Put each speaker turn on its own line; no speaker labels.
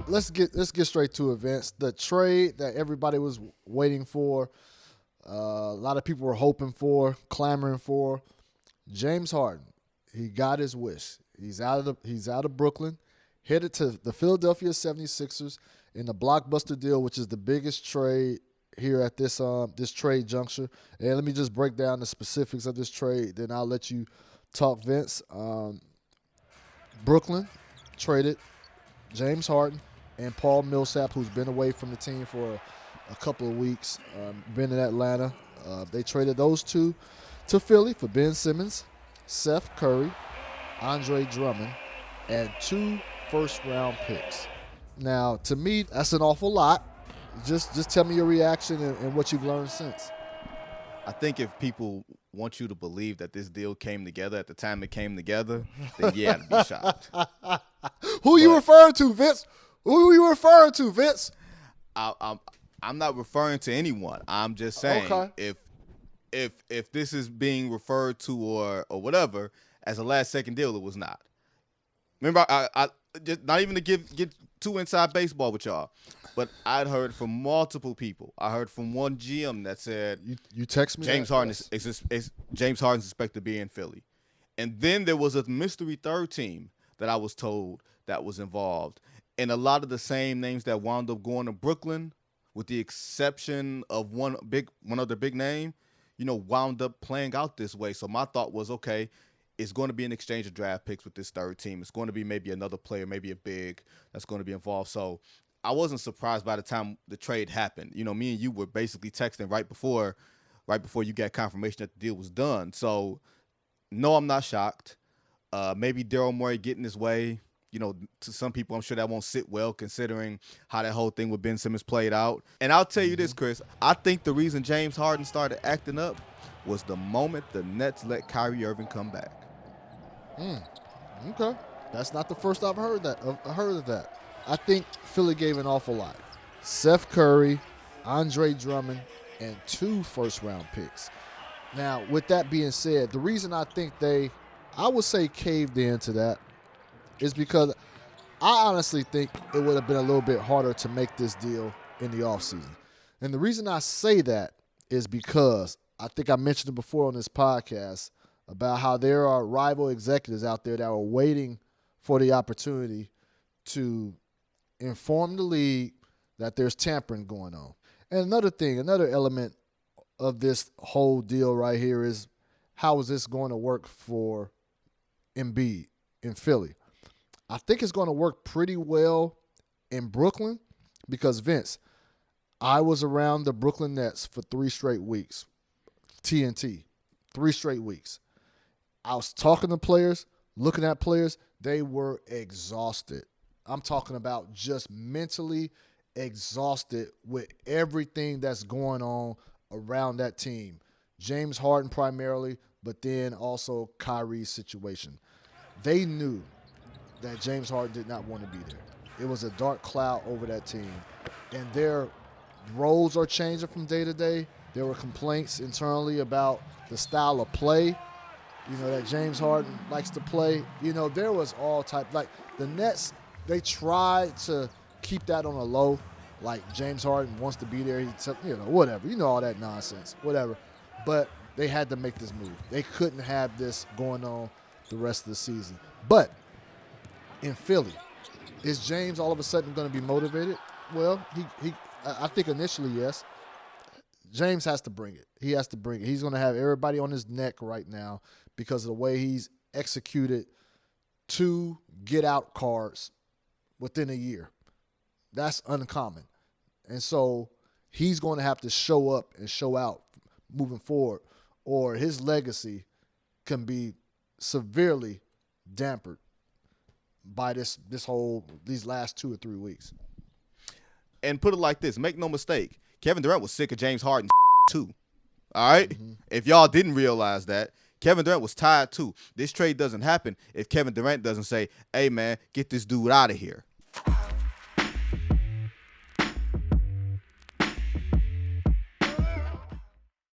let's get straight to it, Vince. The trade that everybody was waiting for, a lot of people were hoping for, clamoring for. James Harden, he got his wish. He's out of Brooklyn, headed to the Philadelphia 76ers in the blockbuster deal, which is the biggest trade here at this trade juncture. And let me just break down the specifics of this trade, then I'll let you talk, Vince. Brooklyn traded James Harden and Paul Millsap, who's been away from the team for a couple of weeks, been in Atlanta. They traded those two to Philly for Ben Simmons, Seth Curry, Andre Drummond, and 2 first-round picks. Now, to me, that's an awful lot. Just tell me your reaction and what you've learned since.
I think if people want you to believe that this deal came together at the time it came together, then yeah, I'd be shocked.
Who are you referring to, Vince? Who are you referring to, Vince?
I'm not referring to anyone. I'm just saying if this is being referred to or whatever as a last-second deal, it was not. Remember, I just not even to get too inside baseball with y'all, but I'd heard from multiple people. I heard from one GM that said,
"You text me
James Harden is James Harden's expected to be in Philly," and then there was a mystery third team that I was told that was involved, and a lot of the same names that wound up going to Brooklyn, with the exception of one other big name, wound up playing out this way. So my thought was, okay, it's going to be an exchange of draft picks with this third team. It's going to be maybe another player, maybe a big that's going to be involved. So I wasn't surprised by the time the trade happened. Me and you were basically texting right before you got confirmation that the deal was done. So no, I'm not shocked. Maybe Daryl Morey getting his way. To some people, I'm sure that won't sit well considering how that whole thing with Ben Simmons played out. And I'll tell you this, Chris, I think the reason James Harden started acting up was the moment the Nets let Kyrie Irving come back.
Okay. That's not the first I've heard of that. I think Philly gave an awful lot. Seth Curry, Andre Drummond, and 2 first-round picks. Now, with that being said, the reason I think I would say caved into that is because I honestly think it would have been a little bit harder to make this deal in the offseason. And the reason I say that is because I think I mentioned it before on this podcast about how there are rival executives out there that are waiting for the opportunity to inform the league that there's tampering going on. And another element of this whole deal right here is how is this going to work for Embiid in Philly? I think it's going to work pretty well in Brooklyn because, Vince, I was around the Brooklyn Nets for 3 straight weeks. TNT, 3 straight weeks. I was talking to players, looking at players. They were exhausted. I'm talking about just mentally exhausted with everything that's going on around that team. James Harden primarily, but then also Kyrie's situation. They knew that James Harden did not want to be there. It was a dark cloud over that team. And their roles are changing from day to day. There were complaints internally about the style of play, that James Harden likes to play. There was all type. Like, the Nets, they tried to keep that on a low. Like, James Harden wants to be there. Whatever. All that nonsense. Whatever. But they had to make this move. They couldn't have this going on the rest of the season. But in Philly, is James all of a sudden going to be motivated? Well, I think initially, yes. James has to bring it. He has to bring it. He's going to have everybody on his neck right now because of the way he's executed 2 get-out cards within a year. That's uncommon. And so he's going to have to show up and show out moving forward, or his legacy can be severely dampened by these last 2 or 3 weeks.
And put it like this, make no mistake, Kevin Durant was sick of James Harden too. All right? Mm-hmm. If y'all didn't realize that, Kevin Durant was tired too. This trade doesn't happen if Kevin Durant doesn't say, hey, man, get this dude out of here.